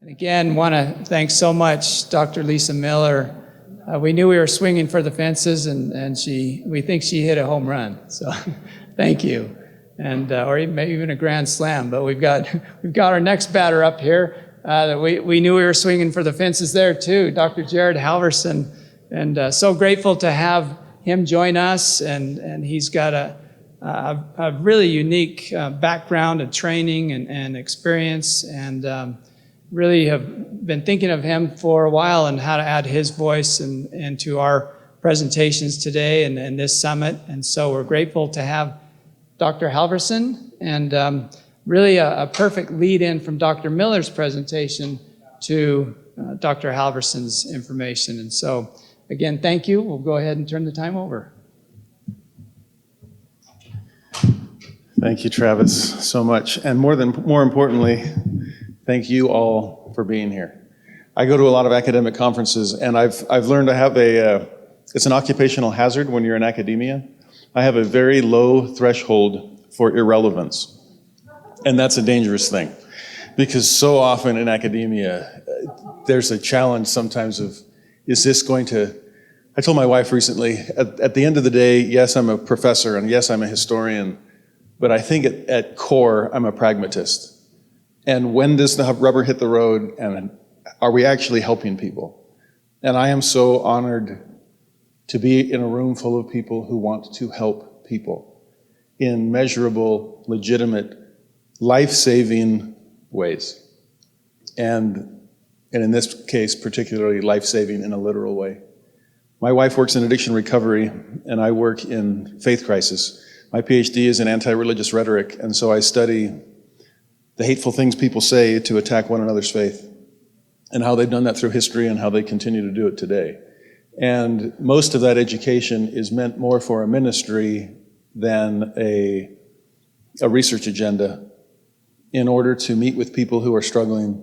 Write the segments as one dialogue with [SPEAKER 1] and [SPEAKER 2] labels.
[SPEAKER 1] And again, want to thank so much Dr. Lisa Miller. We knew we were swinging for the fences, and we think she hit a home run. So thank you, and or maybe even a grand slam. But we've got our next batter up here. We knew we were swinging for the fences there too, Dr. Jared Halverson, and so grateful to have him join us. And he's got a really unique background and training and experience, and really have been thinking of him for a while and how to add his voice into our presentations today and this summit. And so we're grateful to have Dr. Halverson, and really a perfect lead-in from Dr. Miller's presentation to Dr. Halverson's information. And so, again, thank you. We'll go ahead and turn the time over.
[SPEAKER 2] Thank you, Travis, so much. And more importantly, thank you all for being here. I go to a lot of academic conferences, and I've learned to have it's an occupational hazard when you're in academia. I have a very low threshold for irrelevance. And that's a dangerous thing, because so often in academia, there's a challenge sometimes of, is this going to, I told my wife recently, at the end of the day, yes, I'm a professor, and yes, I'm a historian, but I think at core, I'm a pragmatist. And when does the rubber hit the road, and are we actually helping people? And I am so honored to be in a room full of people who want to help people in measurable, legitimate, life-saving ways. And in this case, particularly life-saving in a literal way. My wife works in addiction recovery, and I work in faith crisis. My PhD is in anti-religious rhetoric, and so I study the hateful things people say to attack one another's faith, and how they've done that through history and how they continue to do it today. And most of that education is meant more for a ministry than a research agenda, in order to meet with people who are struggling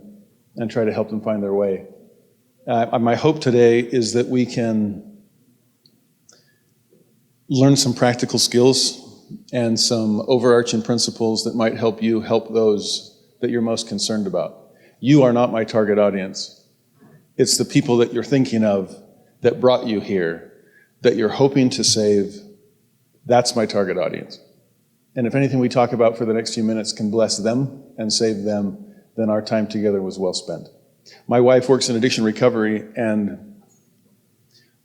[SPEAKER 2] and try to help them find their way. My hope today is that we can learn some practical skills and some overarching principles that might help you help those that you're most concerned about. You are not my target audience. It's the people that you're thinking of that brought you here, that you're hoping to save. That's my target audience. And if anything we talk about for the next few minutes can bless them and save them, then our time together was well spent. My wife works in addiction recovery, and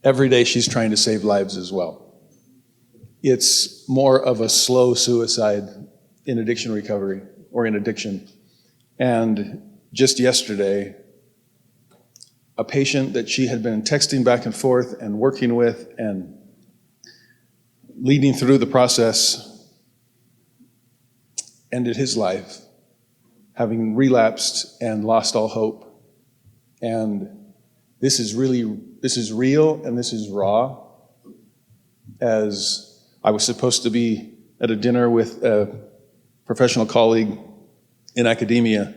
[SPEAKER 2] every day she's trying to save lives as well. It's more of a slow suicide in addiction recovery, or in addiction. And just yesterday, a patient that she had been texting back and forth and working with and leading through the process ended his life, having relapsed and lost all hope. And this is real, and this is raw. As I was supposed to be at a dinner with a professional colleague in academia,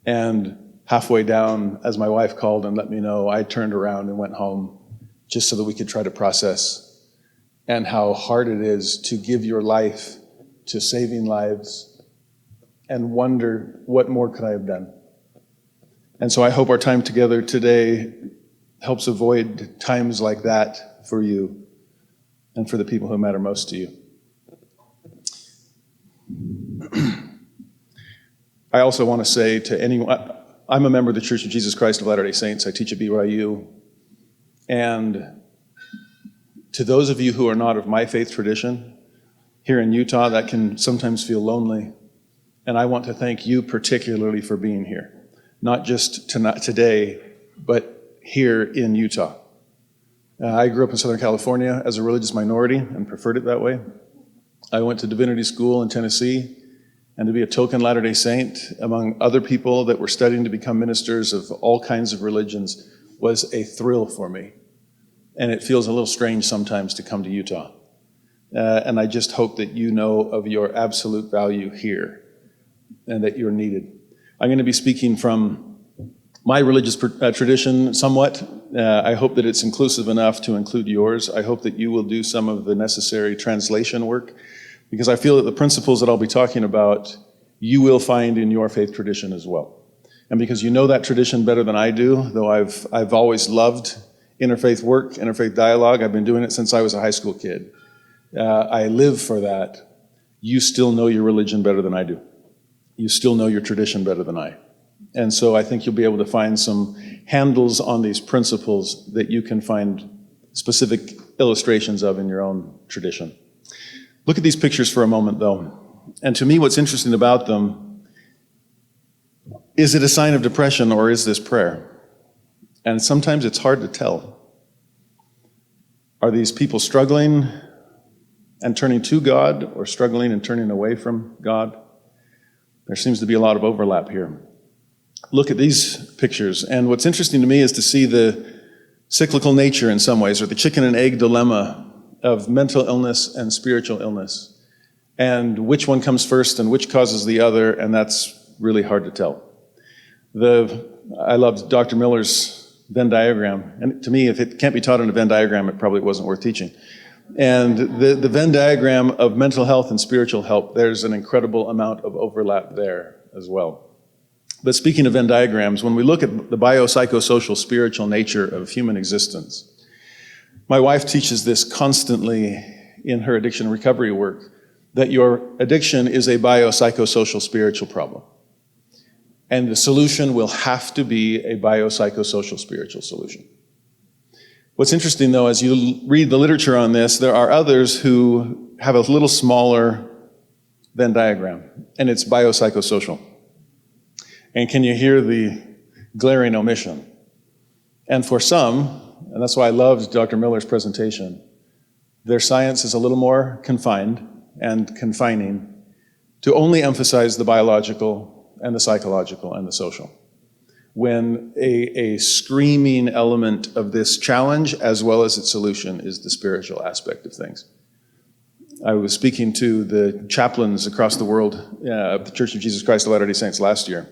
[SPEAKER 2] and halfway down, as my wife called and let me know, I turned around and went home just so that we could try to process, and how hard it is to give your life to saving lives and wonder, what more could I have done? And so I hope our time together today helps avoid times like that for you and for the people who matter most to you. I also want to say to anyone, I'm a member of the Church of Jesus Christ of Latter-day Saints. I teach at BYU. And to those of you who are not of my faith tradition, here in Utah, that can sometimes feel lonely. And I want to thank you particularly for being here. Not just today, but here in Utah. I grew up in Southern California as a religious minority and preferred it that way. I went to divinity school in Tennessee, and to be a token Latter-day Saint among other people that were studying to become ministers of all kinds of religions was a thrill for me. And it feels a little strange sometimes to come to Utah. And I just hope that you know of your absolute value here, and that you're needed. I'm going to be speaking from my religious tradition somewhat. I hope that it's inclusive enough to include yours. I hope that you will do some of the necessary translation work, because I feel that the principles that I'll be talking about, you will find in your faith tradition as well. and because you know that tradition better than I do, though I've always loved interfaith work, interfaith dialogue. I've been doing it since I was a high school kid. I live for that. You still know your religion better than I do. You still know your tradition better than I. And so I think you'll be able to find some handles on these principles that you can find specific illustrations of in your own tradition. Look at these pictures for a moment, though. And to me, what's interesting about them, is it a sign of depression or is this prayer? And sometimes it's hard to tell. Are these people struggling and turning to God, or struggling and turning away from God? There seems to be a lot of overlap here. Look at these pictures, and what's interesting to me is to see the cyclical nature in some ways, or the chicken and egg dilemma of mental illness and spiritual illness, and which one comes first and which causes the other, and that's really hard to tell. I loved Dr. Miller's Venn diagram, and to me, if it can't be taught in a Venn diagram, it probably wasn't worth teaching. And the Venn diagram of mental health and spiritual health, there's an incredible amount of overlap there as well. But speaking of Venn diagrams, when we look at the biopsychosocial spiritual nature of human existence, my wife teaches this constantly in her addiction recovery work, that your addiction is a biopsychosocial spiritual problem. And the solution will have to be a biopsychosocial spiritual solution. What's interesting, though, as you read the literature on this, there are others who have a little smaller Venn diagram, and it's biopsychosocial. And can you hear the glaring omission? And for some, and that's why I loved Dr. Miller's presentation, their science is a little more confined and confining to only emphasize the biological and the psychological and the social, when a screaming element of this challenge, as well as its solution, is the spiritual aspect of things. I was speaking to the chaplains across the world of the Church of Jesus Christ of Latter-day Saints last year,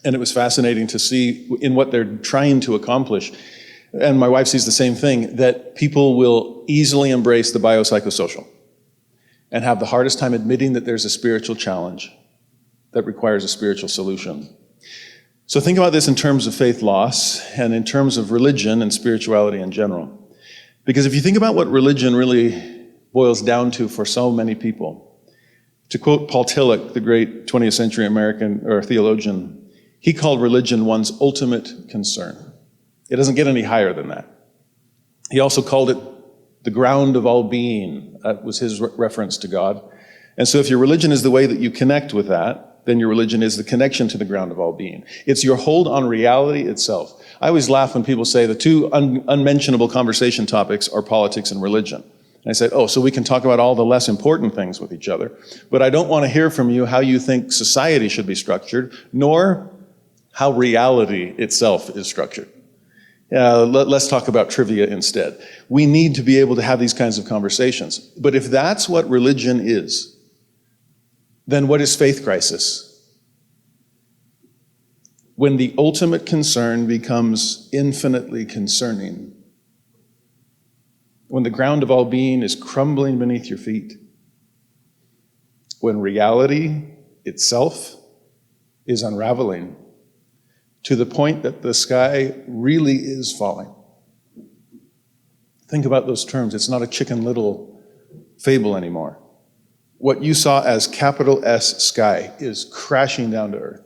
[SPEAKER 2] and it was fascinating to see in what they're trying to accomplish, and my wife sees the same thing, that people will easily embrace the biopsychosocial and have the hardest time admitting that there's a spiritual challenge that requires a spiritual solution. So think about this in terms of faith loss and in terms of religion and spirituality in general. Because if you think about what religion really boils down to for so many people, to quote Paul Tillich, the great 20th century American or theologian, he called religion one's ultimate concern. It doesn't get any higher than that. He also called it the ground of all being. That was his reference to God. And so if your religion is the way that you connect with that, then your religion is the connection to the ground of all being. It's your hold on reality itself. I always laugh when people say the two unmentionable conversation topics are politics and religion. And I say, oh, so we can talk about all the less important things with each other, but I don't want to hear from you how you think society should be structured, nor how reality itself is structured. Let's talk about trivia instead. We need to be able to have these kinds of conversations. But if that's what religion is, then what is faith crisis? When the ultimate concern becomes infinitely concerning. When the ground of all being is crumbling beneath your feet. When reality itself is unraveling to the point that the sky really is falling. Think about those terms. It's not a Chicken Little fable anymore. What you saw as capital S sky is crashing down to earth.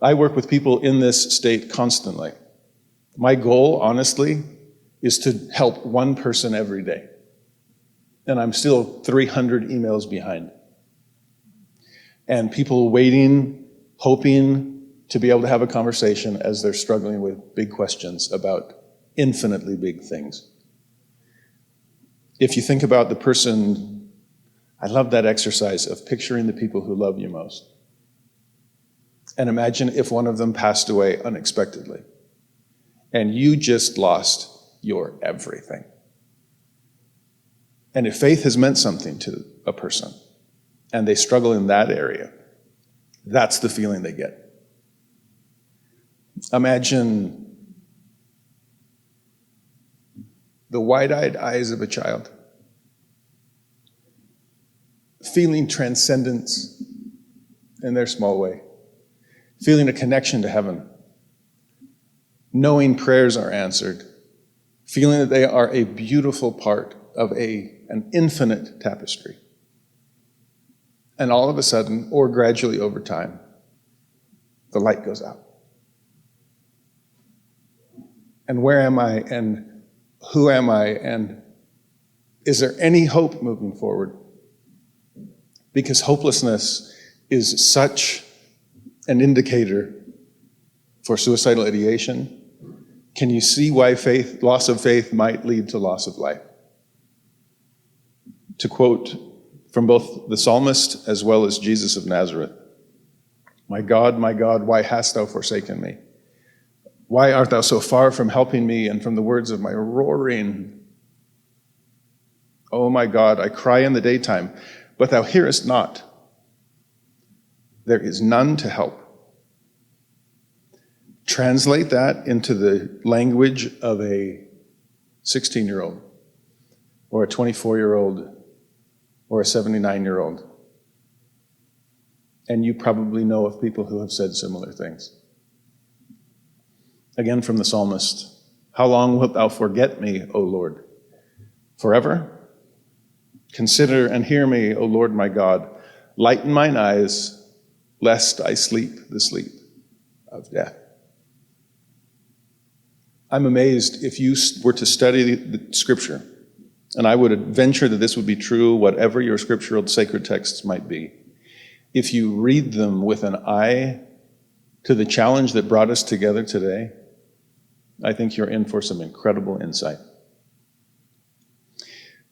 [SPEAKER 2] I work with people in this state constantly. My goal, honestly, is to help one person every day. And I'm still 300 emails behind. And people waiting, hoping to be able to have a conversation as they're struggling with big questions about infinitely big things. If you think about the person, I love that exercise of picturing the people who love you most. And imagine if one of them passed away unexpectedly and you just lost your everything. And if faith has meant something to a person and they struggle in that area, that's the feeling they get. Imagine the wide-eyed eyes of a child feeling transcendence in their small way, feeling a connection to heaven, knowing prayers are answered, feeling that they are a beautiful part of an infinite tapestry. And all of a sudden, or gradually over time, the light goes out. And where am I, and who am I, and is there any hope moving forward? Because hopelessness is such an indicator for suicidal ideation. Can you see why loss of faith might lead to loss of life? To quote from both the psalmist as well as Jesus of Nazareth, my God, why hast thou forsaken me? Why art thou so far from helping me and from the words of my roaring? Oh my God, I cry in the daytime, but thou hearest not. There is none to help. Translate that into the language of a 16-year-old or a 24-year-old or a 79-year-old. And you probably know of people who have said similar things. Again from the psalmist, how long wilt thou forget me, O Lord? Forever? Consider and hear me, O Lord my God. Lighten mine eyes, lest I sleep the sleep of death. I'm amazed if you were to study the scripture, and I would venture that this would be true, whatever your scriptural sacred texts might be. If you read them with an eye to the challenge that brought us together today, I think you're in for some incredible insight.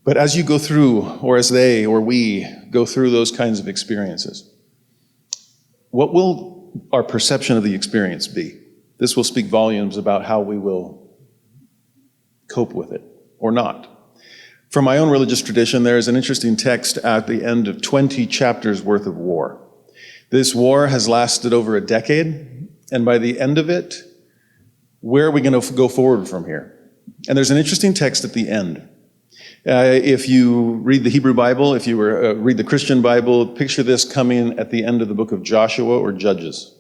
[SPEAKER 2] But as you go through, or as they or we go through those kinds of experiences, what will our perception of the experience be? This will speak volumes about how we will cope with it or not. From my own religious tradition, there is an interesting text at the end of 20 chapters worth of war. This war has lasted over a decade, and by the end of it, where are we going to go forward from here? And there's an interesting text at the end. If you read the Hebrew Bible, if you read the Christian Bible, picture this coming at the end of the book of Joshua or Judges.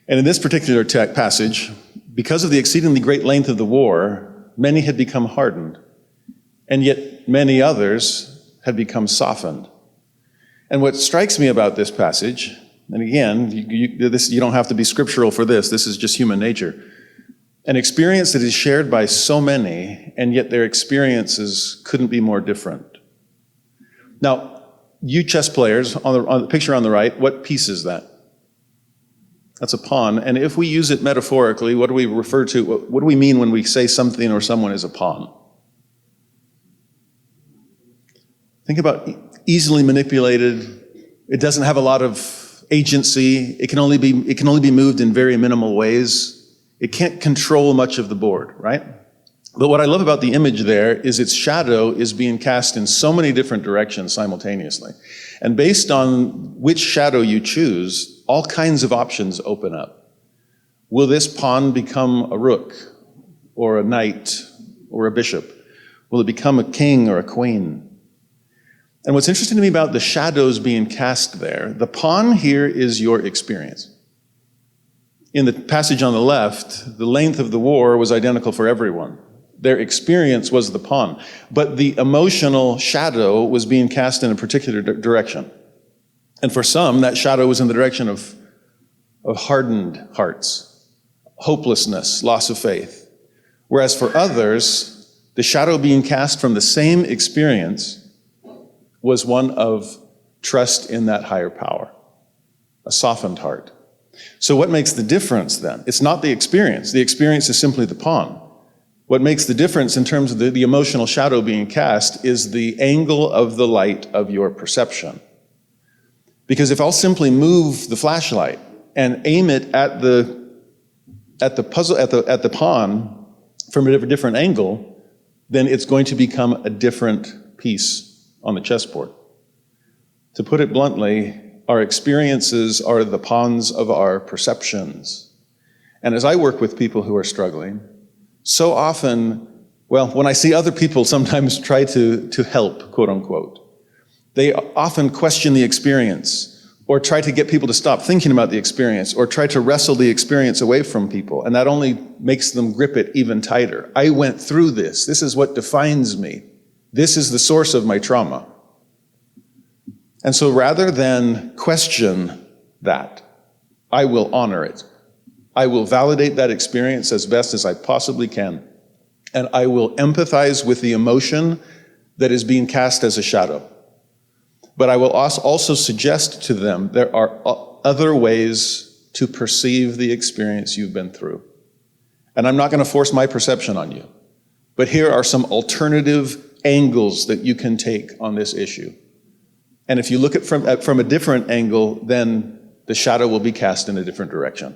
[SPEAKER 2] And in this particular passage, because of the exceedingly great length of the war, many had become hardened, and yet many others had become softened. And what strikes me about this passage, and again, you don't have to be scriptural for this is just human nature, an experience that is shared by so many, and yet their experiences couldn't be more different. Now, you chess players, on the picture on the right, what piece is that? That's a pawn, and if we use it metaphorically, what do we refer to, what do we mean when we say something or someone is a pawn? Think about easily manipulated. It doesn't have a lot of agency. It can only be moved in very minimal ways. It can't control much of the board, right? But what I love about the image there is its shadow is being cast in so many different directions simultaneously. And based on which shadow you choose, all kinds of options open up. Will this pawn become a rook, or a knight, or a bishop? Will it become a king or a queen? And what's interesting to me about the shadows being cast there, the pawn here is your experience. In the passage on the left, the length of the war was identical for everyone. Their experience was the pawn. But the emotional shadow was being cast in a particular direction. And for some, that shadow was in the direction of hardened hearts, hopelessness, loss of faith. Whereas for others, the shadow being cast from the same experience was one of trust in that higher power, a softened heart. So what makes the difference then? It's not the experience. The experience is simply the pawn. What makes the difference in terms of the emotional shadow being cast is the angle of the light of your perception. Because if I'll simply move the flashlight and aim it at the pawn from a different angle, then it's going to become a different piece on the chessboard. To put it bluntly, our experiences are the pawns of our perceptions. And as I work with people who are struggling, so often, when I see other people sometimes try to help, quote unquote, they often question the experience, or try to get people to stop thinking about the experience, or try to wrestle the experience away from people. And that only makes them grip it even tighter. I went through this. This is what defines me. This is the source of my trauma. And so rather than question that, I will honor it. I will validate that experience as best as I possibly can. And I will empathize with the emotion that is being cast as a shadow. But I will also suggest to them there are other ways to perceive the experience you've been through. And I'm not going to force my perception on you. But here are some alternative angles that you can take on this issue. And if you look at from a different angle, then the shadow will be cast in a different direction.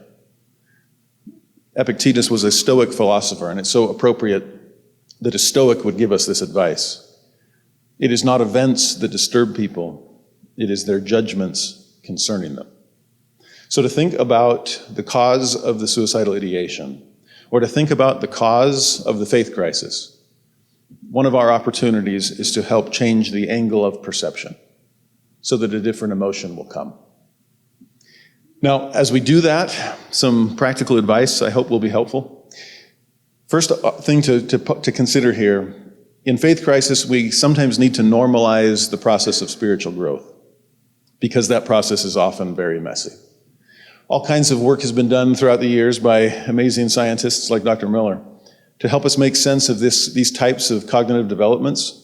[SPEAKER 2] Epictetus was a Stoic philosopher, and it's so appropriate that a Stoic would give us this advice. It is not events that disturb people, it is their judgments concerning them. So to think about the cause of the suicidal ideation, or to think about the cause of the faith crisis, one of our opportunities is to help change the angle of perception so that a different emotion will come. Now, as we do that, some practical advice I hope will be helpful. First thing to consider here, in faith crisis, we sometimes need to normalize the process of spiritual growth because that process is often very messy. All kinds of work has been done throughout the years by amazing scientists like Dr. Miller to help us make sense of these types of cognitive developments.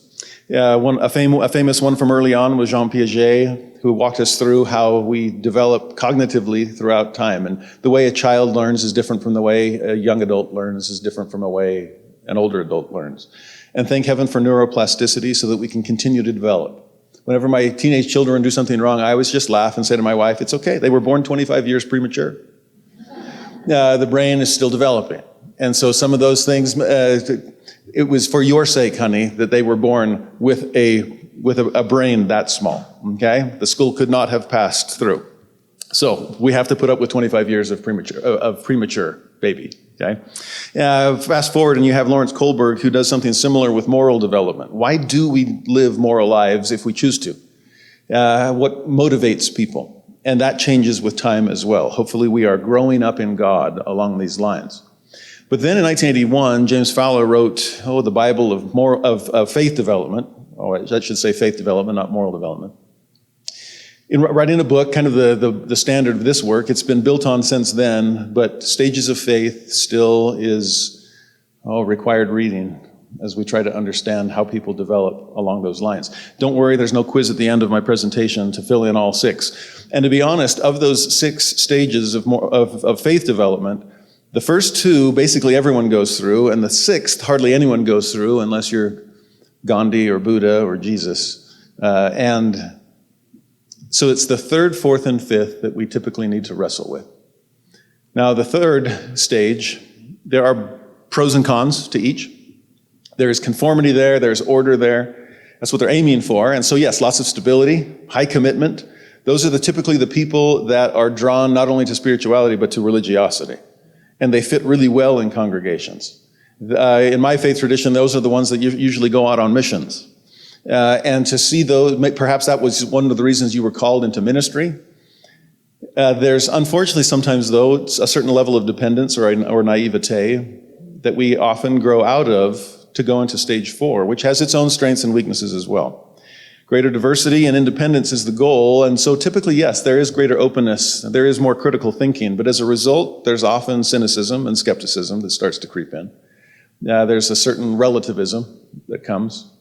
[SPEAKER 2] A famous one from early on was Jean Piaget, who walked us through how we develop cognitively throughout time. And the way a child learns is different from the way a young adult learns, is different from the way an older adult learns. And thank heaven for neuroplasticity so that we can continue to develop. Whenever my teenage children do something wrong, I always just laugh and say to my wife, it's okay, they were born 25 years premature. The brain is still developing. And so some of those things, it was for your sake, honey, that they were born with a brain that small, okay? The school could not have passed through. So we have to put up with 25 years of premature baby, okay? Fast forward and you have Lawrence Kohlberg, who does something similar with moral development. Why do we live moral lives if we choose to? What motivates people? And that changes with time as well. Hopefully we are growing up in God along these lines. But then in 1981, James Fowler wrote, the Bible of faith development. I should say faith development, not moral development. In writing a book, kind of the standard of this work, it's been built on since then, but Stages of Faith still is required reading as we try to understand how people develop along those lines. Don't worry, there's no quiz at the end of my presentation to fill in all 6. And to be honest, of those 6 stages of faith development, the first 2, basically everyone goes through, and the 6th, hardly anyone goes through unless you're Gandhi or Buddha or Jesus. And so it's the 3rd, 4th, and 5th that we typically need to wrestle with. Now, the 3rd stage, there are pros and cons to each. There is conformity there, there's order there. That's what they're aiming for. And so yes, lots of stability, high commitment. Those are typically the people that are drawn not only to spirituality, but to religiosity. And they fit really well in congregations. In my faith tradition, those are the ones that usually go out on missions. And to see those, perhaps that was one of the reasons you were called into ministry. There's unfortunately sometimes, though, a certain level of dependence or naivete that we often grow out of to go into stage 4, which has its own strengths and weaknesses as well. Greater diversity and independence is the goal, and so typically, yes, there is greater openness, there is more critical thinking, but as a result, there's often cynicism and skepticism that starts to creep in. There's a certain relativism that comes.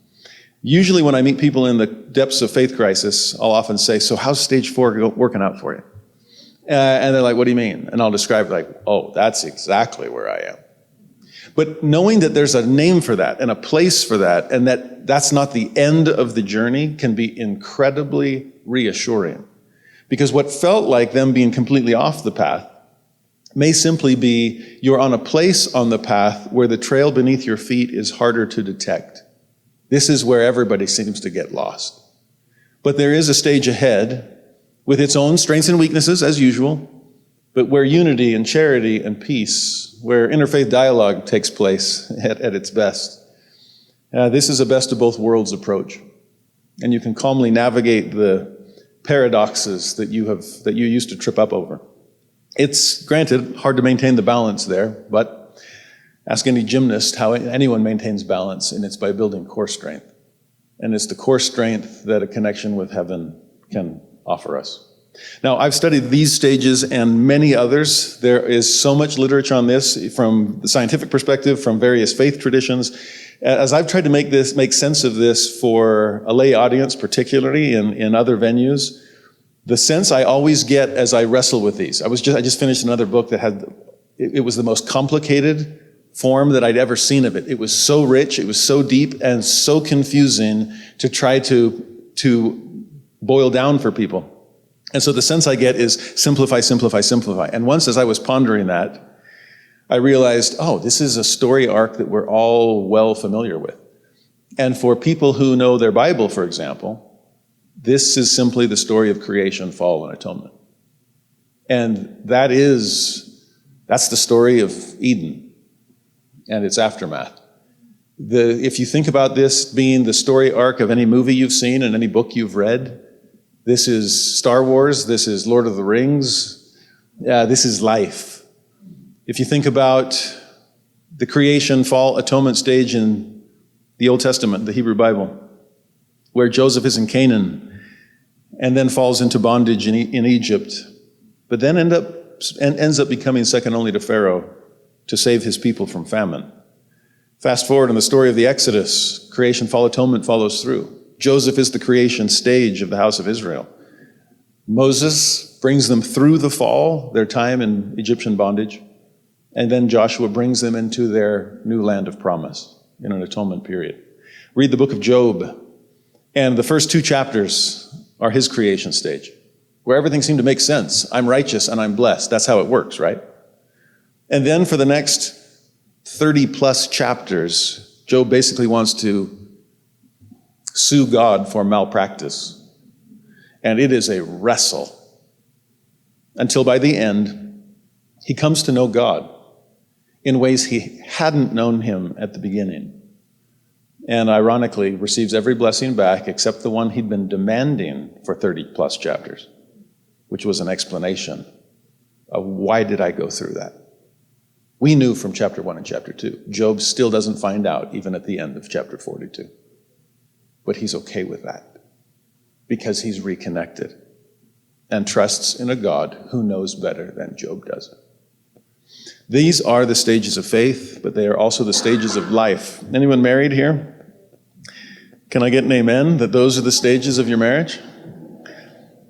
[SPEAKER 2] Usually when I meet people in the depths of faith crisis, I'll often say, so how's stage 4 working out for you? And they're like, what do you mean? And I'll describe that's exactly where I am. But knowing that there's a name for that and a place for that, and that's not the end of the journey, can be incredibly reassuring. Because what felt like them being completely off the path may simply be you're on a place on the path where the trail beneath your feet is harder to detect. This is where everybody seems to get lost. But there is a stage ahead with its own strengths and weaknesses, as usual, but where unity and charity and peace, where interfaith dialogue takes place at its best. This is a best of both worlds approach. And you can calmly navigate the paradoxes that you used to trip up over. It's, granted, hard to maintain the balance there, but ask any gymnast how anyone maintains balance, and it's by building core strength. And it's the core strength that a connection with heaven can offer us. Now, I've studied these stages and many others. There is so much literature on this from the scientific perspective, from various faith traditions. As I've tried to make sense of this for a lay audience, particularly in other venues, the sense I always get as I wrestle with these, I just finished another book that it was the most complicated form that I'd ever seen of it. It was so rich, it was so deep, and so confusing to try to boil down for people. And so the sense I get is simplify, simplify, simplify. And once as I was pondering that, I realized, this is a story arc that we're all well familiar with. And for people who know their Bible, for example, this is simply the story of creation, fall, and atonement. And that's the story of Eden and its aftermath. If you think about this being the story arc of any movie you've seen and any book you've read, this is Star Wars, this is Lord of the Rings, this is life. If you think about the creation, fall, atonement stage in the Old Testament, the Hebrew Bible, where Joseph is in Canaan and then falls into bondage in Egypt, but then ends up becoming second only to Pharaoh to save his people from famine. Fast forward in the story of the Exodus, creation, fall, atonement follows through. Joseph is the creation stage of the house of Israel. Moses brings them through the fall, their time in Egyptian bondage, and then Joshua brings them into their new land of promise in an atonement period. Read the book of Job, and the first 2 chapters are his creation stage, where everything seemed to make sense. I'm righteous and I'm blessed. That's how it works, right? And then for the next 30 plus chapters, Job basically wants to sue God for malpractice. And it is a wrestle until by the end, he comes to know God in ways he hadn't known him at the beginning. And ironically, receives every blessing back except the one he'd been demanding for 30 plus chapters, which was an explanation of why did I go through that? We knew from chapter 1 and chapter 2. Job still doesn't find out even at the end of chapter 42. But he's okay with that because he's reconnected and trusts in a God who knows better than Job does. These are the stages of faith, but they are also the stages of life. Anyone married here? Can I get an amen that those are the stages of your marriage?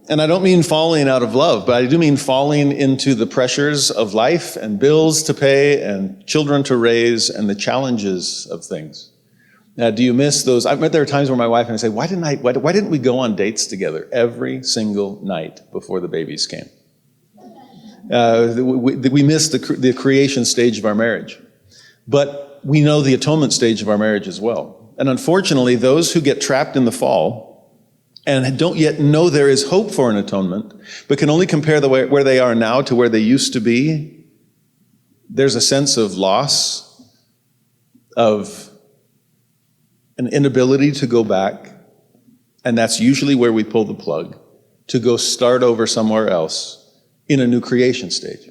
[SPEAKER 2] And I don't mean falling out of love, but I do mean falling into the pressures of life and bills to pay and children to raise and the challenges of things. Now, do you miss those? There are times where my wife and I say, why didn't we go on dates together every single night before the babies came? We miss the creation stage of our marriage. But we know the atonement stage of our marriage as well. And unfortunately, those who get trapped in the fall and don't yet know there is hope for an atonement, but can only compare where they are now to where they used to be, there's a sense of loss, of an inability to go back, and that's usually where we pull the plug, to go start over somewhere else in a new creation stage,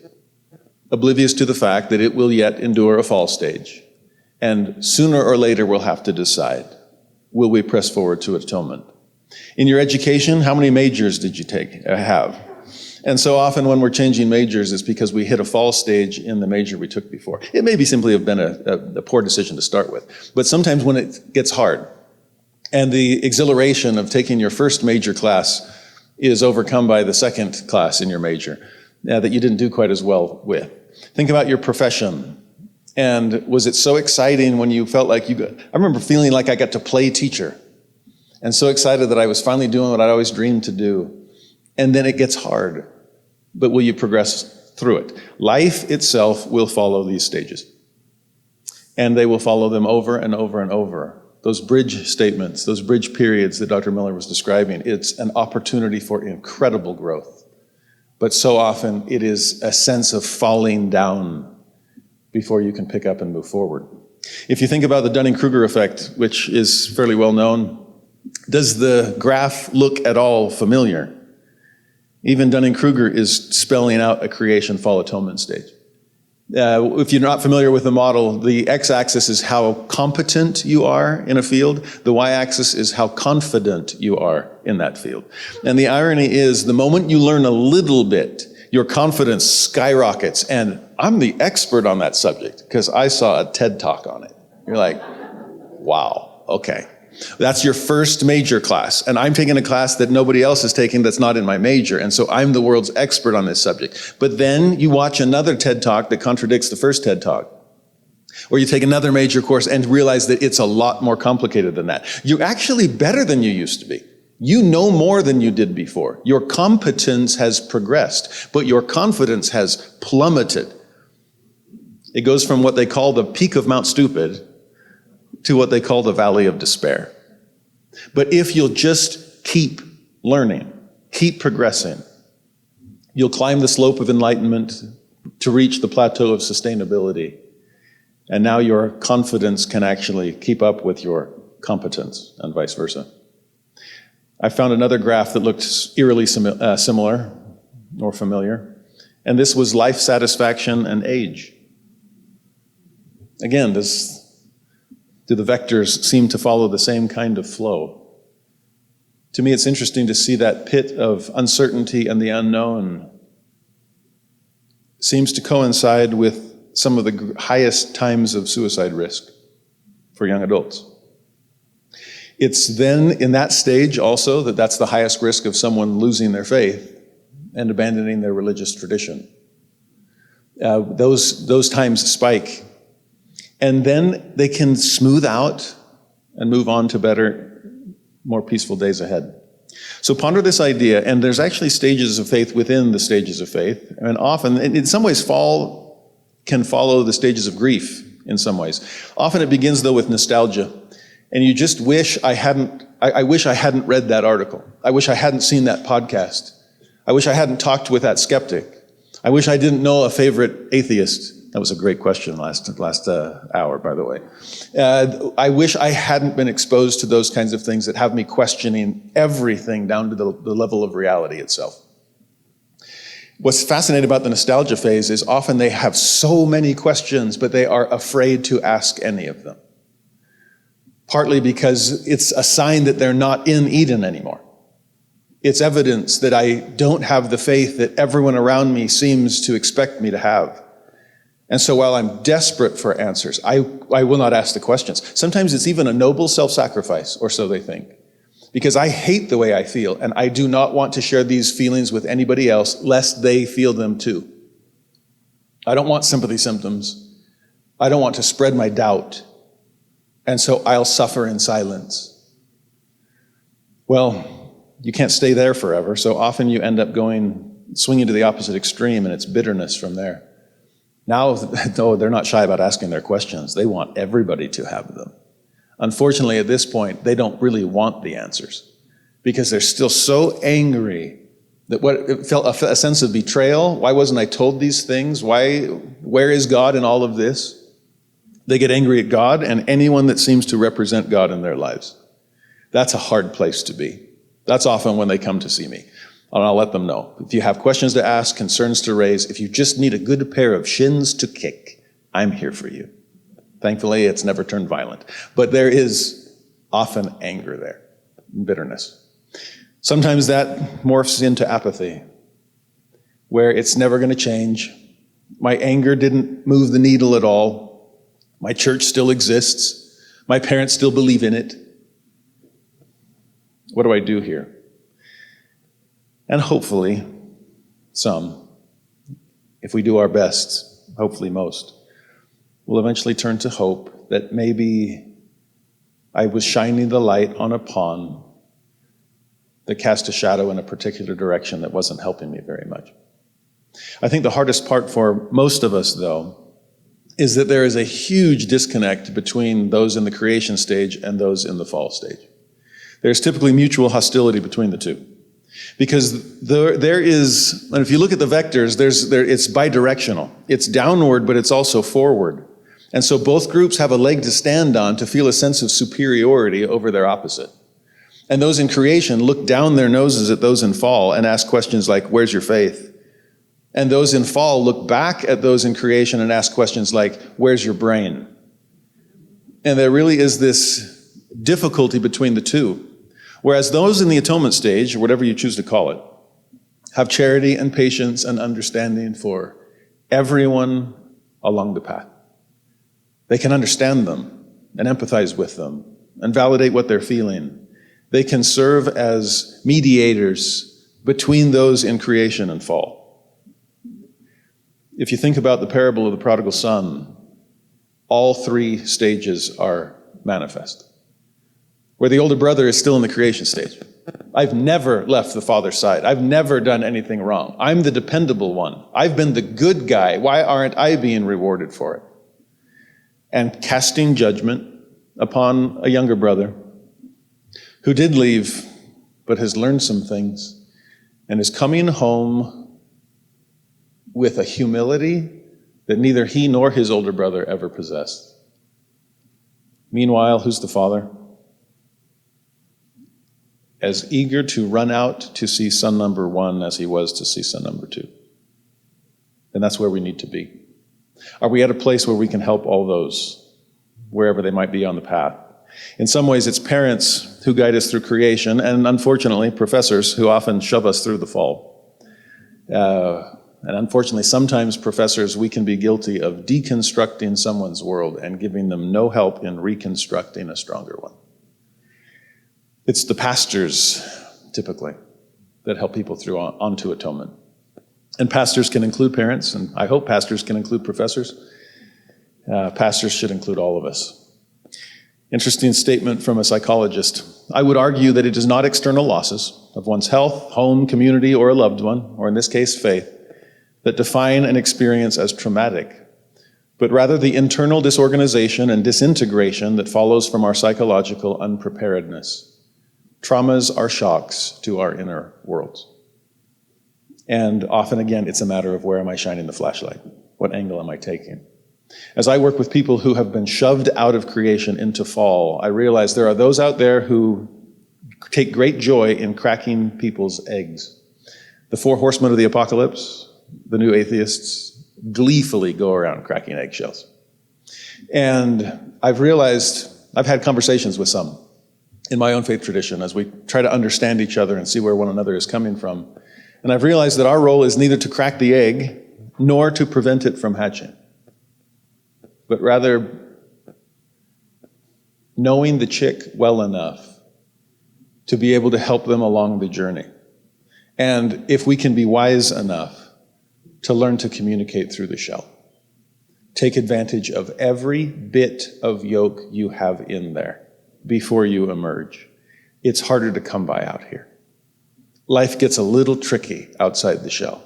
[SPEAKER 2] oblivious to the fact that it will yet endure a fall stage. And sooner or later we'll have to decide, will we press forward to atonement? In your education, how many majors did you have? And so often when we're changing majors, it's because we hit a fall stage in the major we took before. It may be simply have been a poor decision to start with. But sometimes when it gets hard and the exhilaration of taking your first major class is overcome by the second class in your major that you didn't do quite as well with. Think about your profession. And was it so exciting when you felt like I remember feeling like I got to play teacher and so excited that I was finally doing what I'd always dreamed to do. And then it gets hard. But will you progress through it? Life itself will follow these stages. And they will follow them over and over and over. Those bridge statements, those bridge periods that Dr. Miller was describing, it's an opportunity for incredible growth. But so often it is a sense of falling down before you can pick up and move forward. If you think about the Dunning-Kruger effect, which is fairly well known, does the graph look at all familiar? Even Dunning-Kruger is spelling out a creation fall atonement stage. If you're not familiar with the model, the x-axis is how competent you are in a field. The y-axis is how confident you are in that field. And the irony is, the moment you learn a little bit, your confidence skyrockets. And I'm the expert on that subject because I saw a TED Talk on it. You're like, wow, okay. That's your first major class. And I'm taking a class that nobody else is taking that's not in my major. And so I'm the world's expert on this subject. But then you watch another TED Talk that contradicts the first TED Talk. Or you take another major course and realize that it's a lot more complicated than that. You're actually better than you used to be. You know more than you did before. Your competence has progressed, but your confidence has plummeted. It goes from what they call the peak of Mount Stupid to what they call the valley of despair. But if you'll just keep learning, keep progressing, you'll climb the slope of enlightenment to reach the plateau of sustainability. And now your confidence can actually keep up with your competence and vice versa. I found another graph that looked eerily similar or familiar. And this was life satisfaction and age. Again, do the vectors seem to follow the same kind of flow? To me, it's interesting to see that pit of uncertainty and the unknown seems to coincide with some of the highest times of suicide risk for young adults. It's then in that stage also that's the highest risk of someone losing their faith and abandoning their religious tradition. Those times spike. And then they can smooth out and move on to better, more peaceful days ahead. So ponder this idea, and there's actually stages of faith within the stages of faith. And often, in some ways, fall can follow the stages of grief in some ways. Often it begins, though, with nostalgia. And you just wish I wish I hadn't read that article. I wish I hadn't seen that podcast. I wish I hadn't talked with that skeptic. I wish I didn't know a favorite atheist. That was a great question last hour, by the way. I wish I hadn't been exposed to those kinds of things that have me questioning everything down to the level of reality itself. What's fascinating about the nostalgia phase is often they have so many questions, but they are afraid to ask any of them. Partly because it's a sign that they're not in Eden anymore. It's evidence that I don't have the faith that everyone around me seems to expect me to have. And so while I'm desperate for answers, I will not ask the questions. Sometimes it's even a noble self-sacrifice, or so they think. Because I hate the way I feel, and I do not want to share these feelings with anybody else, lest they feel them too. I don't want sympathy symptoms. I don't want to spread my doubt. And so I'll suffer in silence. Well, you can't stay there forever, so often you end up swinging to the opposite extreme, and it's bitterness from there. Now, though, they're not shy about asking their questions. They want everybody to have them. Unfortunately, at this point, they don't really want the answers because they're still so angry that it felt a sense of betrayal. Why wasn't I told these things? Where is God in all of this? They get angry at God and anyone that seems to represent God in their lives. That's a hard place to be. That's often when they come to see me. And I'll let them know. If you have questions to ask, concerns to raise, if you just need a good pair of shins to kick, I'm here for you. Thankfully, it's never turned violent. But there is often anger there, bitterness. Sometimes that morphs into apathy, where it's never going to change. My anger didn't move the needle at all. My church still exists. My parents still believe in it. What do I do here? And hopefully, if we do our best, hopefully most, will eventually turn to hope that maybe I was shining the light on a pond that cast a shadow in a particular direction that wasn't helping me very much. I think the hardest part for most of us, though, is that there is a huge disconnect between those in the creation stage and those in the fall stage. There's typically mutual hostility between the two. Because there is, and if you look at the vectors, it's bidirectional. It's downward, but it's also forward. And so both groups have a leg to stand on to feel a sense of superiority over their opposite. And those in creation look down their noses at those in fall and ask questions like, where's your faith? And those in fall look back at those in creation and ask questions like, where's your brain? And there really is this difficulty between the two. Whereas those in the atonement stage, or whatever you choose to call it, have charity and patience and understanding for everyone along the path. They can understand them and empathize with them and validate what they're feeling. They can serve as mediators between those in creation and fall. If you think about the parable of the prodigal son, all three stages are manifest. Where the older brother is still in the creation stage. I've never left the father's side. I've never done anything wrong. I'm the dependable one. I've been the good guy. Why aren't I being rewarded for it? And casting judgment upon a younger brother who did leave, but has learned some things and is coming home with a humility that neither he nor his older brother ever possessed. Meanwhile, who's the father? As eager to run out to see son number one as he was to see son number two. And that's where we need to be. Are we at a place where we can help all those, wherever they might be on the path? In some ways, it's parents who guide us through creation, and unfortunately, professors who often shove us through the fall. And unfortunately, sometimes professors, we can be guilty of deconstructing someone's world and giving them no help in reconstructing a stronger one. It's the pastors, typically, that help people through onto atonement. And pastors can include parents, and I hope pastors can include professors. Pastors should include all of us. Interesting statement from a psychologist. I would argue that it is not external losses of one's health, home, community, or a loved one, or in this case, faith, that define an experience as traumatic, but rather the internal disorganization and disintegration that follows from our psychological unpreparedness. Traumas are shocks to our inner worlds. And often, again, it's a matter of where am I shining the flashlight? What angle am I taking? As I work with people who have been shoved out of creation into fall, I realize there are those out there who take great joy in cracking people's eggs. The four horsemen of the apocalypse, the new atheists, gleefully go around cracking eggshells. And I've realized, I've had conversations with some in my own faith tradition as we try to understand each other and see where one another is coming from. And I've realized that our role is neither to crack the egg nor to prevent it from hatching, but rather knowing the chick well enough to be able to help them along the journey. And if we can be wise enough to learn to communicate through the shell. Take advantage of every bit of yolk you have in there before you emerge. It's harder to come by out here. Life gets a little tricky outside the shell.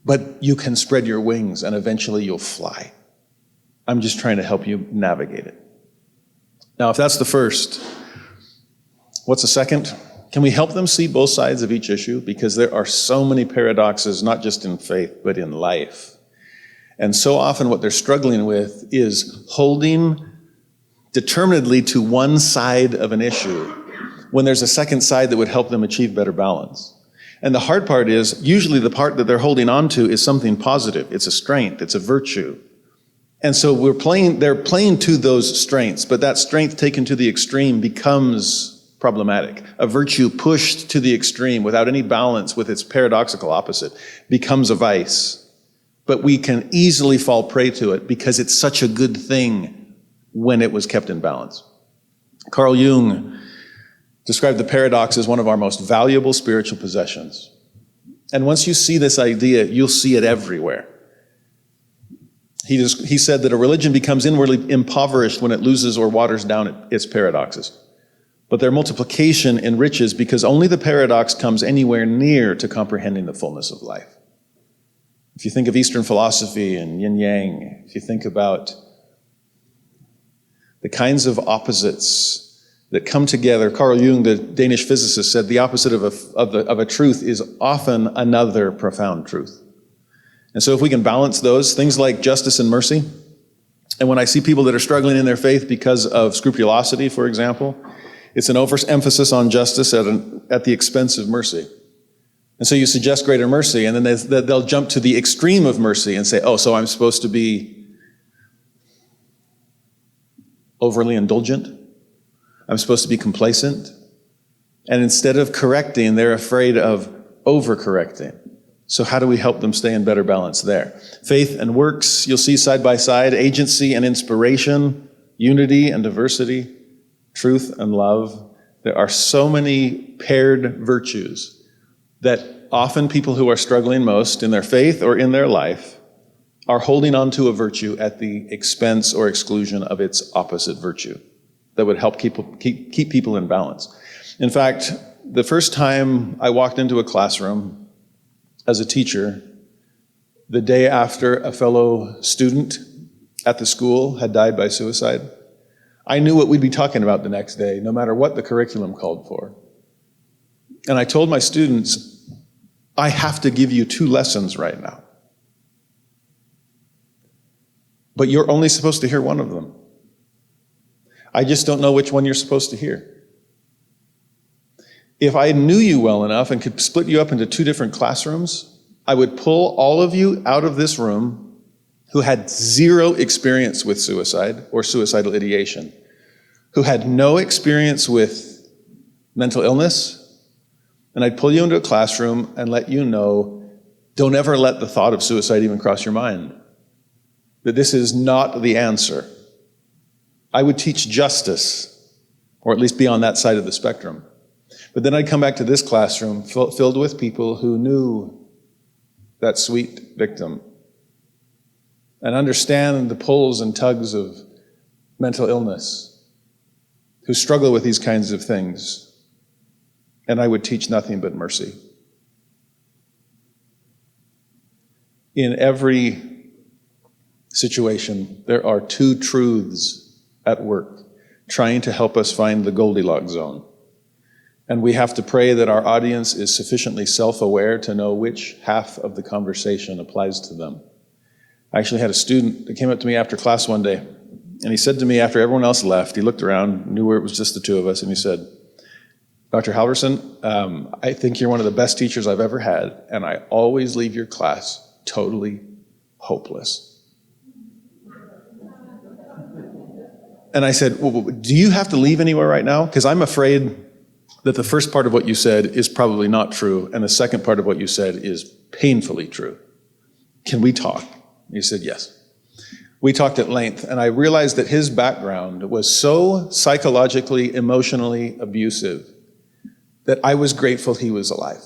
[SPEAKER 2] But you can spread your wings and eventually you'll fly. I'm just trying to help you navigate it. Now, if that's the first, what's the second? Can we help them see both sides of each issue? Because there are so many paradoxes, not just in faith, but in life. And so often what they're struggling with is holding determinedly to one side of an issue when there's a second side that would help them achieve better balance. And the hard part is, usually the part that they're holding on to is something positive. It's a strength, it's a virtue. And so they're playing to those strengths, but that strength taken to the extreme becomes problematic. A virtue pushed to the extreme without any balance with its paradoxical opposite becomes a vice. But we can easily fall prey to it because it's such a good thing when it was kept in balance. Carl Jung described the paradox as one of our most valuable spiritual possessions. And once you see this idea, you'll see it everywhere. He said that a religion becomes inwardly impoverished when it loses or waters down its paradoxes. But their multiplication enriches because only the paradox comes anywhere near to comprehending the fullness of life. If you think of Eastern philosophy and yin-yang, if you think about the kinds of opposites that come together, Carl Jung, the Danish physicist, said the opposite of a truth is often another profound truth. And so if we can balance those, things like justice and mercy, and when I see people that are struggling in their faith because of scrupulosity, for example, It's an overemphasis on justice at the expense of mercy. And so you suggest greater mercy, and then they'll jump to the extreme of mercy and say, oh, so I'm supposed to be overly indulgent? I'm supposed to be complacent? And instead of correcting, they're afraid of overcorrecting. So how do we help them stay in better balance there? Faith and works, you'll see side by side, agency and inspiration, unity and diversity, truth and love. There are so many paired virtues that often people who are struggling most in their faith or in their life are holding on to a virtue at the expense or exclusion of its opposite virtue that would help keep people in balance. In fact, the first time I walked into a classroom as a teacher, the day after a fellow student at the school had died by suicide, I knew what we'd be talking about the next day, no matter what the curriculum called for. And I told my students, I have to give you 2 lessons right now. But you're only supposed to hear one of them. I just don't know which one you're supposed to hear. If I knew you well enough and could split you up into 2 different classrooms, I would pull all of you out of this room who had 0 experience with suicide or suicidal ideation, who had no experience with mental illness, and I'd pull you into a classroom and let you know, don't ever let the thought of suicide even cross your mind. That this is not the answer. I would teach justice, or at least be on that side of the spectrum. But then I'd come back to this classroom filled with people who knew that sweet victim and understand the pulls and tugs of mental illness, who struggle with these kinds of things. And I would teach nothing but mercy. In every situation, there are 2 truths at work trying to help us find the Goldilocks zone. And we have to pray that our audience is sufficiently self-aware to know which half of the conversation applies to them. I actually had a student that came up to me after class one day, and he said to me after everyone else left, he looked around, knew where it was just the 2 of us, and he said, Dr. Halverson, I think you're one of the best teachers I've ever had, and I always leave your class totally hopeless. And I said, well, do you have to leave anywhere right now? Because I'm afraid that the first part of what you said is probably not true, and the second part of what you said is painfully true. Can we talk? He said, yes. We talked at length, and I realized that his background was so psychologically, emotionally abusive that I was grateful he was alive.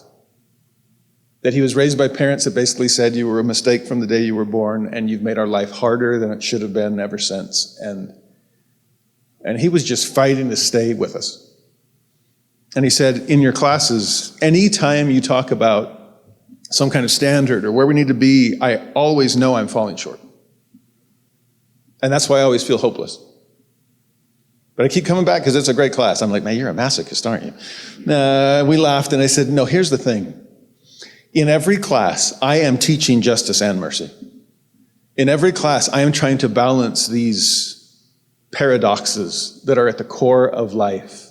[SPEAKER 2] That he was raised by parents that basically said, you were a mistake from the day you were born, and you've made our life harder than it should have been ever since. And he was just fighting to stay with us. And he said, in your classes, anytime you talk about some kind of standard or where we need to be, I always know I'm falling short. And that's why I always feel hopeless. But I keep coming back because it's a great class. I'm like, man, you're a masochist, aren't you? We laughed, and I said, no, here's the thing. In every class, I am teaching justice and mercy. In every class, I am trying to balance these paradoxes that are at the core of life.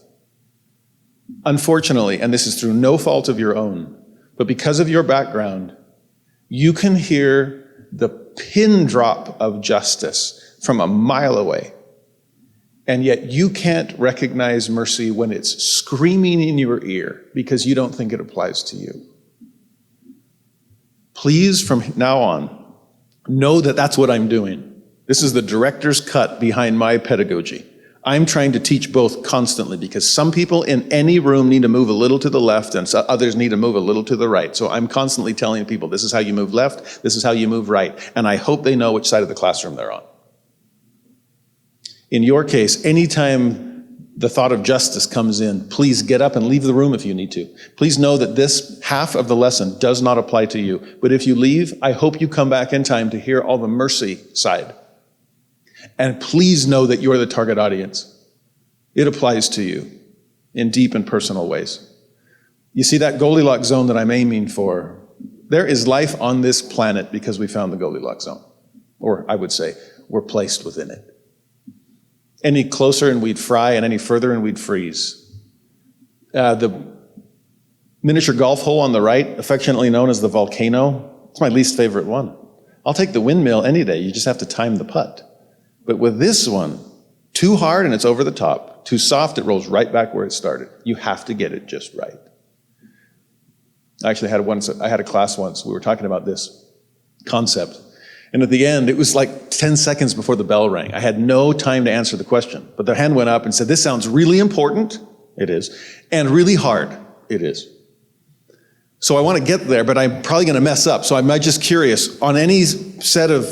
[SPEAKER 2] Unfortunately, and this is through no fault of your own, but because of your background, you can hear the pin drop of justice from a mile away. And yet you can't recognize mercy when it's screaming in your ear because you don't think it applies to you. Please, from now on, know that that's what I'm doing. This is the director's cut behind my pedagogy. I'm trying to teach both constantly because some people in any room need to move a little to the left and others need to move a little to the right. So I'm constantly telling people, this is how you move left, this is how you move right. And I hope they know which side of the classroom they're on. In your case, anytime the thought of justice comes in, please get up and leave the room if you need to. Please know that this half of the lesson does not apply to you. But if you leave, I hope you come back in time to hear all the mercy side. And please know that you're the target audience. It applies to you in deep and personal ways. You see that Goldilocks zone that I'm aiming for? There is life on this planet because we found the Goldilocks zone. Or I would say, we're placed within it. Any closer and we'd fry, and any further and we'd freeze. The miniature golf hole on the right, affectionately known as the volcano, it's my least favorite one. I'll take the windmill any day, you just have to time the putt. But with this one, too hard and it's over the top, too soft, it rolls right back where it started. You have to get it just right. I actually had a class once, we were talking about this concept. And at the end, it was like 10 seconds before the bell rang. I had no time to answer the question. But their hand went up and said, this sounds really important, it is, and really hard, it is. So I want to get there, but I'm probably going to mess up. So I'm just curious, on any set of,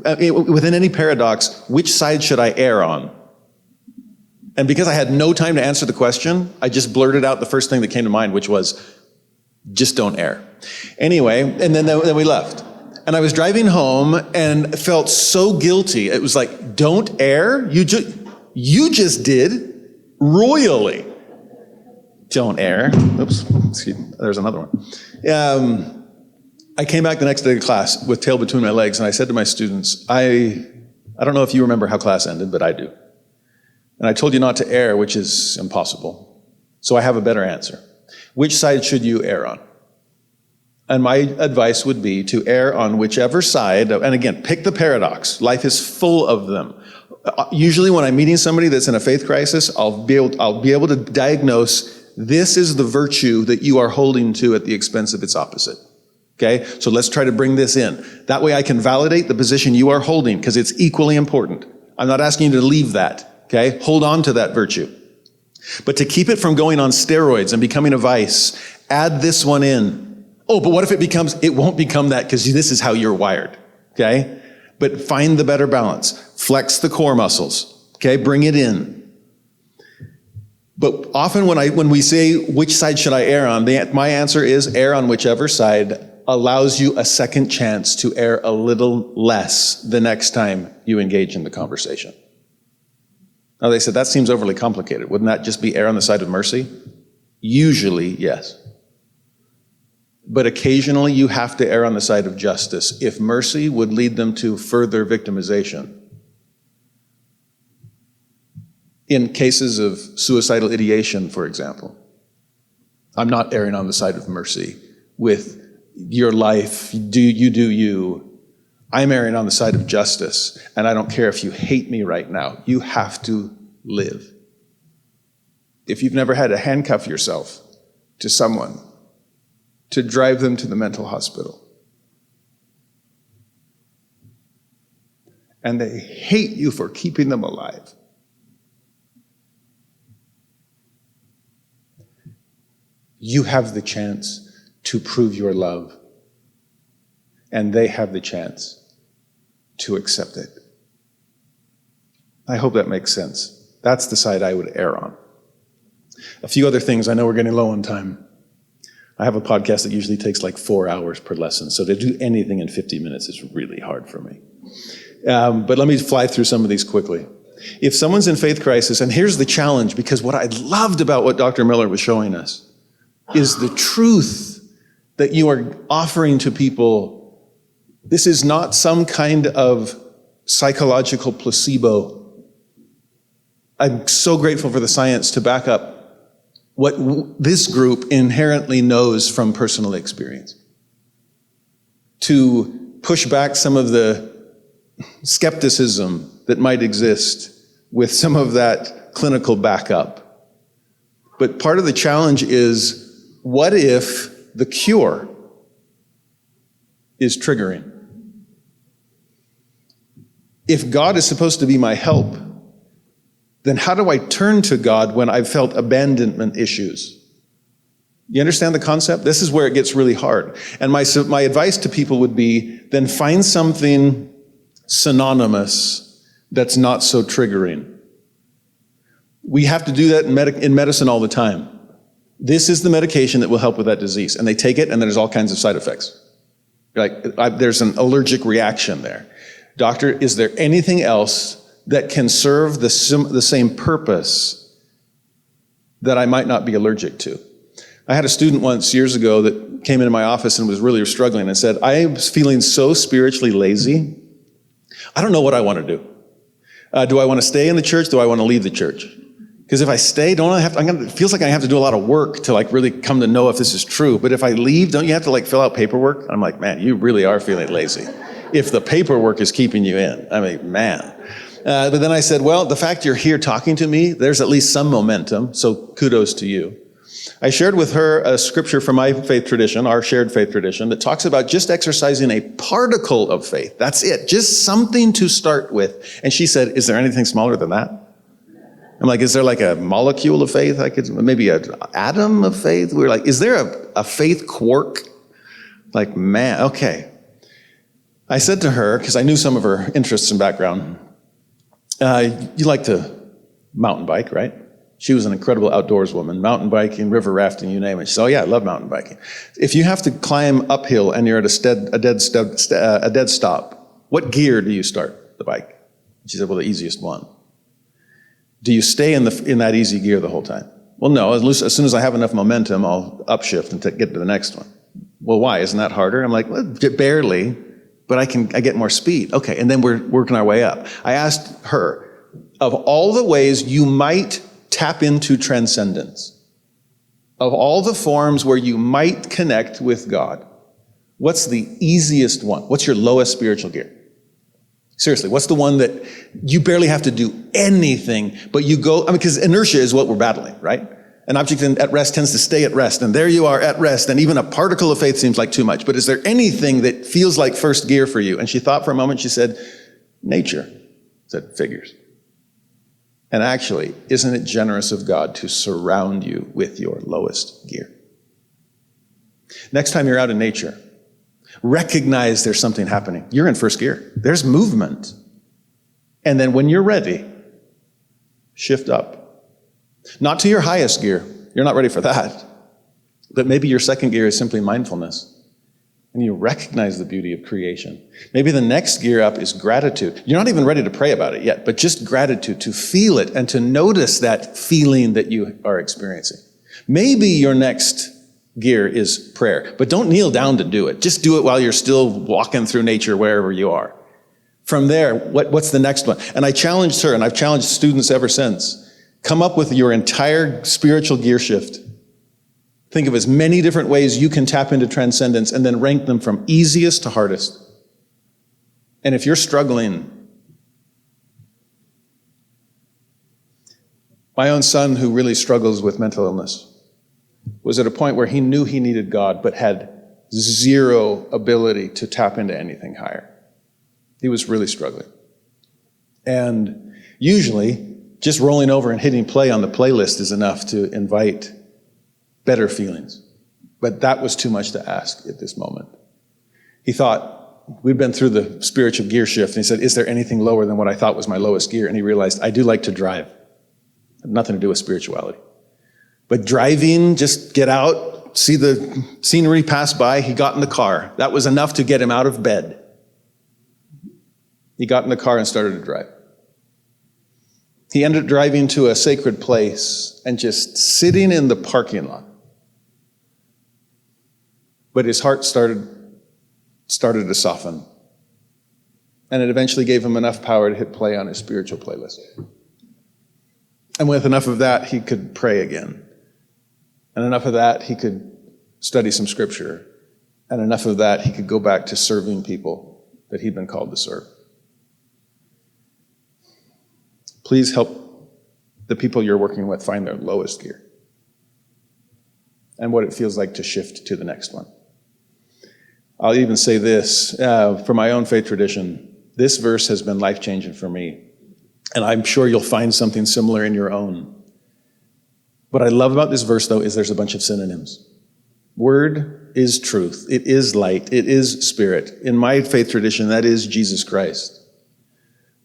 [SPEAKER 2] within any paradox, which side should I err on? And because I had no time to answer the question, I just blurted out the first thing that came to mind, which was, just don't err. Anyway, and then we left. And I was driving home and felt so guilty. It was like, don't err? You just did royally. Don't err. Oops, excuse me. There's another one. I came back the next day to class with tail between my legs, and I said to my students, I don't know if you remember how class ended, but I do. And I told you not to err, which is impossible. So I have a better answer. Which side should you err on? And my advice would be to err on whichever side, and again, pick the paradox. Life is full of them. Usually when I'm meeting somebody that's in a faith crisis, I'll be able to diagnose this is the virtue that you are holding to at the expense of its opposite. Okay? So let's try to bring this in. That way I can validate the position you are holding, because it's equally important. I'm not asking you to leave that. Okay? Hold on to that virtue. But to keep it from going on steroids and becoming a vice, add this one in. Oh, but what if it won't become that because this is how you're wired. Okay? But find the better balance. Flex the core muscles. Okay? Bring it in. But often when we say, which side should I err on? My answer is err on whichever side allows you a second chance to err a little less the next time you engage in the conversation. Now they said, that seems overly complicated. Wouldn't that just be err on the side of mercy? Usually, yes. But occasionally you have to err on the side of justice if mercy would lead them to further victimization. In cases of suicidal ideation, for example, I'm not erring on the side of mercy with your life, do you. I'm erring on the side of justice, and I don't care if you hate me right now. You have to live. If you've never had to handcuff yourself to someone to drive them to the mental hospital, and they hate you for keeping them alive, you have the chance to prove your love, and they have the chance to accept it. I hope that makes sense. That's the side I would err on. A few other things. I know we're getting low on time. I have a podcast that usually takes like 4 hours per lesson, so to do anything in 50 minutes is really hard for me. But let me fly through some of these quickly. If someone's in faith crisis, and here's the challenge, because what I loved about what Dr. Miller was showing us is the truth that you are offering to people. This is not some kind of psychological placebo. I'm so grateful for the science to back up what this group inherently knows from personal experience, to push back some of the skepticism that might exist with some of that clinical backup. But part of the challenge is, what if the cure is triggering? If God is supposed to be my help, then how do I turn to God when I've felt abandonment issues? You understand the concept? This is where it gets really hard. And my advice to people would be, then find something synonymous that's not so triggering. We have to do that in medicine all the time. This is the medication that will help with that disease. And they take it, and there's all kinds of side effects. There's an allergic reaction there. Doctor, is there anything else that can serve the same purpose that I might not be allergic to? I had a student once years ago that came into my office and was really struggling and said, I was feeling so spiritually lazy. I don't know what I want to do. Do I want to stay in the church? Do I want to leave the church? Because if I stay, it feels like I have to do a lot of work to like really come to know if this is true. But if I leave, don't you have to like fill out paperwork? I'm like, man, you really are feeling lazy. If the paperwork is keeping you in, I mean, man. But then I said, well, the fact you're here talking to me, there's at least some momentum. So kudos to you. I shared with her a scripture from my faith tradition, our shared faith tradition, that talks about just exercising a particle of faith. That's it. Just something to start with. And she said, is there anything smaller than that? I'm like, is there like a molecule of faith? Maybe an atom of faith? We're like, is there a faith quark? Like, man, okay. I said to her, because I knew some of her interests and background, you like to mountain bike, right? She was an incredible outdoors woman, mountain biking, river rafting, you name it. She said, oh yeah, I love mountain biking. If you have to climb uphill and you're at a dead stop, what gear do you start the bike? She said, well, the easiest one. Do you stay in that easy gear the whole time? Well, no, as soon as I have enough momentum, I'll upshift and get to the next one. Well, why? Isn't that harder? I'm like, well, barely, but I get more speed. Okay, and then we're working our way up. I asked her, of all the ways you might tap into transcendence, of all the forms where you might connect with God, what's the easiest one? What's your lowest spiritual gear? Seriously, what's the one that you barely have to do anything, but you go, because inertia is what we're battling, right? An object at rest tends to stay at rest, and there you are at rest, and even a particle of faith seems like too much. But is there anything that feels like first gear for you? And she thought for a moment, she said, nature. I said, figures. And actually, isn't it generous of God to surround you with your lowest gear? Next time you're out in nature, recognize there's something happening. You're in first gear. There's movement. And then when you're ready, shift up. Not to your highest gear. You're not ready for that. But maybe your second gear is simply mindfulness. And you recognize the beauty of creation. Maybe the next gear up is gratitude. You're not even ready to pray about it yet, but just gratitude, to feel it and to notice that feeling that you are experiencing. Maybe your next gear is prayer, but don't kneel down to do it. Just do it while you're still walking through nature wherever you are. From there, what's the next one? And I challenged her, and I've challenged students ever since. Come up with your entire spiritual gear shift. Think of as many different ways you can tap into transcendence and then rank them from easiest to hardest. And if you're struggling, my own son, who really struggles with mental illness, was at a point where he knew he needed God, but had zero ability to tap into anything higher. He was really struggling. And usually, just rolling over and hitting play on the playlist is enough to invite better feelings. But that was too much to ask at this moment. He thought, we'd been through the spiritual gear shift, and he said, is there anything lower than what I thought was my lowest gear? And he realized, I do like to drive. It had nothing to do with spirituality. But driving, just get out, see the scenery pass by. He got in the car. That was enough to get him out of bed. He got in the car and started to drive. He ended up driving to a sacred place and just sitting in the parking lot. But his heart started to soften. And it eventually gave him enough power to hit play on his spiritual playlist. And with enough of that, he could pray again. And enough of that, he could study some scripture. And enough of that, he could go back to serving people that he'd been called to serve. Please help the people you're working with find their lowest gear and what it feels like to shift to the next one. I'll even say this, for my own faith tradition, this verse has been life-changing for me. And I'm sure you'll find something similar in your own. What I love about this verse, though, is there's a bunch of synonyms. Word is truth. It is light. It is spirit. In my faith tradition, that is Jesus Christ.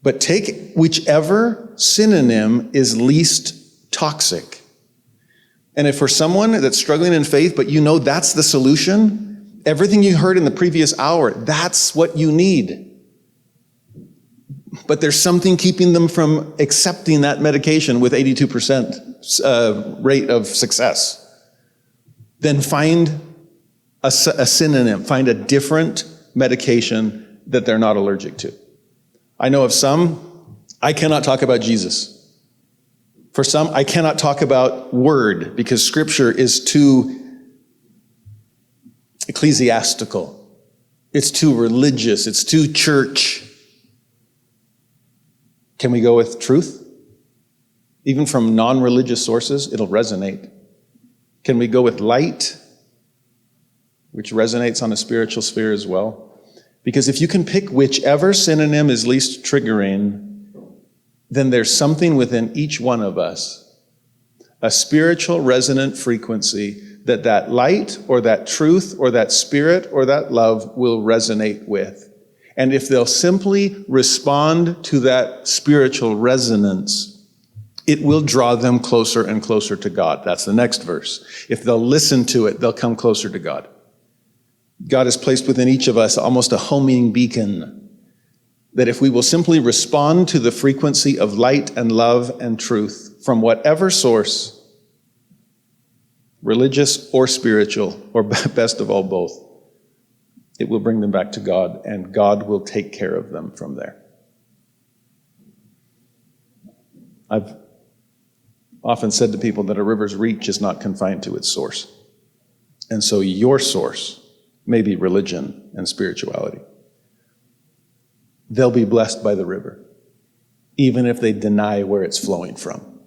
[SPEAKER 2] But take whichever synonym is least toxic. And if for someone that's struggling in faith, but you know that's the solution, everything you heard in the previous hour, that's what you need. But there's something keeping them from accepting that medication with 82% rate of success. Then find a synonym, find a different medication that they're not allergic to. I know of some, I cannot talk about Jesus. For some, I cannot talk about word because Scripture is too ecclesiastical. It's too religious. It's too church. Can we go with truth? Even from non-religious sources, it'll resonate. Can we go with light, which resonates on a spiritual sphere as well? Because if you can pick whichever synonym is least triggering, then there's something within each one of us, a spiritual resonant frequency that light or that truth or that spirit or that love will resonate with. And if they'll simply respond to that spiritual resonance, it will draw them closer and closer to God. That's the next verse. If they'll listen to it, they'll come closer to God. God has placed within each of us almost a homing beacon that if we will simply respond to the frequency of light and love and truth from whatever source, religious or spiritual, or best of all, both, it will bring them back to God, and God will take care of them from there. I've often said to people that a river's reach is not confined to its source. And so your source may be religion and spirituality. They'll be blessed by the river, even if they deny where it's flowing from.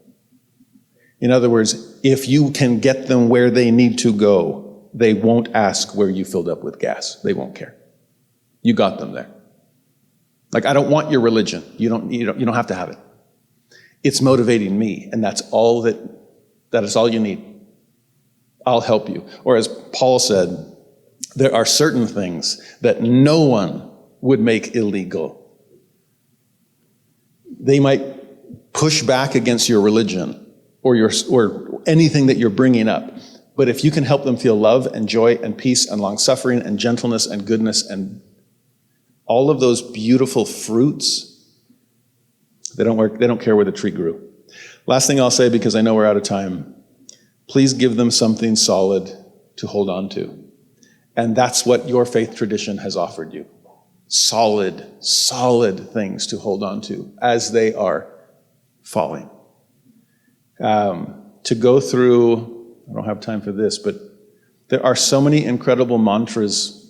[SPEAKER 2] In other words, if you can get them where they need to go, they won't ask where you filled up with gas. They won't care. You got them there. Like, I don't want your religion. You don't have to have it. It's motivating me, and that is all you need. I'll help you. Or as Paul said, there are certain things that no one would make illegal. They might push back against your religion or anything that you're bringing up. But if you can help them feel love and joy and peace and long-suffering and gentleness and goodness and all of those beautiful fruits, they don't care where the tree grew. Last thing I'll say, because I know we're out of time, please give them something solid to hold on to. And that's what your faith tradition has offered you. Solid things to hold on to as they are falling. To go through, I don't have time for this, but there are so many incredible mantras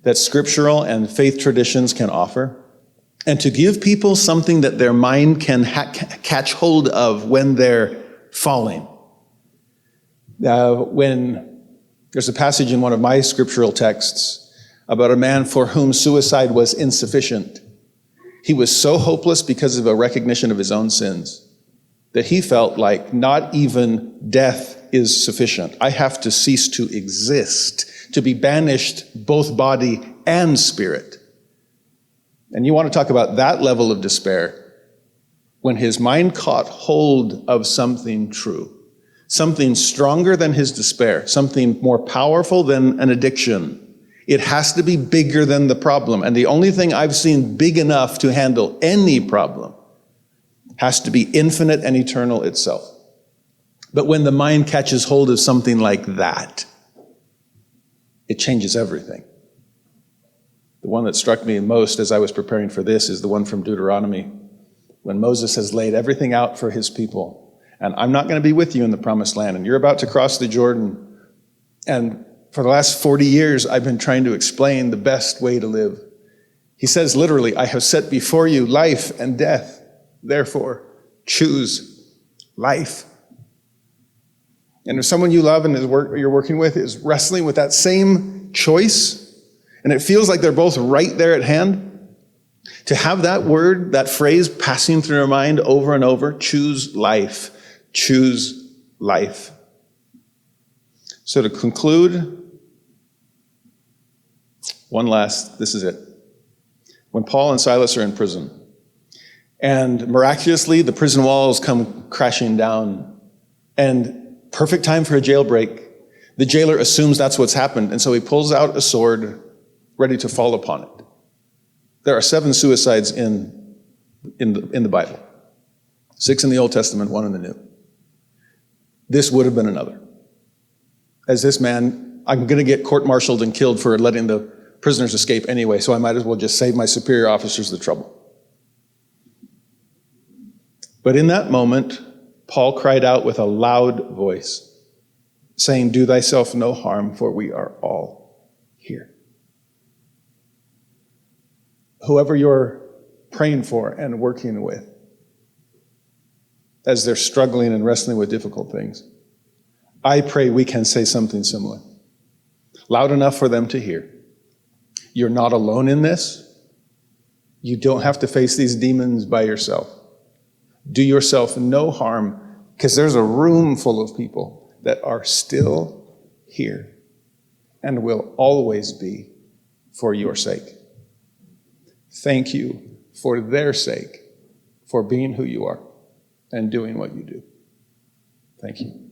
[SPEAKER 2] that scriptural and faith traditions can offer. And to give people something that their mind can catch hold of when they're falling. When there's a passage in one of my scriptural texts about a man for whom suicide was insufficient. He was so hopeless because of a recognition of his own sins that he felt like not even death is sufficient. I have to cease to exist, to be banished both body and spirit. And you want to talk about that level of despair, when his mind caught hold of something true, something stronger than his despair, something more powerful than an addiction. It has to be bigger than the problem. And the only thing I've seen big enough to handle any problem has to be infinite and eternal itself. But when the mind catches hold of something like that, it changes everything. The one that struck me most as I was preparing for this is the one from Deuteronomy, when Moses has laid everything out for his people. And I'm not going to be with you in the promised land, and you're about to cross the Jordan. And for the last 40 years, I've been trying to explain the best way to live. He says literally, I have set before you life and death. Therefore, choose life. And if someone you love and you're working with is wrestling with that same choice, and it feels like they're both right there at hand, to have that word, that phrase passing through your mind over and over, choose life, choose life. So to conclude, this is it. When Paul and Silas are in prison, and miraculously the prison walls come crashing down, and perfect time for a jailbreak, the jailer assumes that's what's happened, and so he pulls out a sword ready to fall upon it. There are 7 suicides in the Bible. 6 in the Old Testament, 1 in the New. This would have been another. As this man, I'm going to get court-martialed and killed for letting the prisoners escape anyway, so I might as well just save my superior officers the trouble. But in that moment, Paul cried out with a loud voice, saying, "Do thyself no harm, for we are all here." Whoever you're praying for and working with, as they're struggling and wrestling with difficult things, I pray we can say something similar, loud enough for them to hear. You're not alone in this. You don't have to face these demons by yourself. Do yourself no harm, because there's a room full of people that are still here and will always be for your sake. Thank you for their sake, for being who you are and doing what you do. Thank you.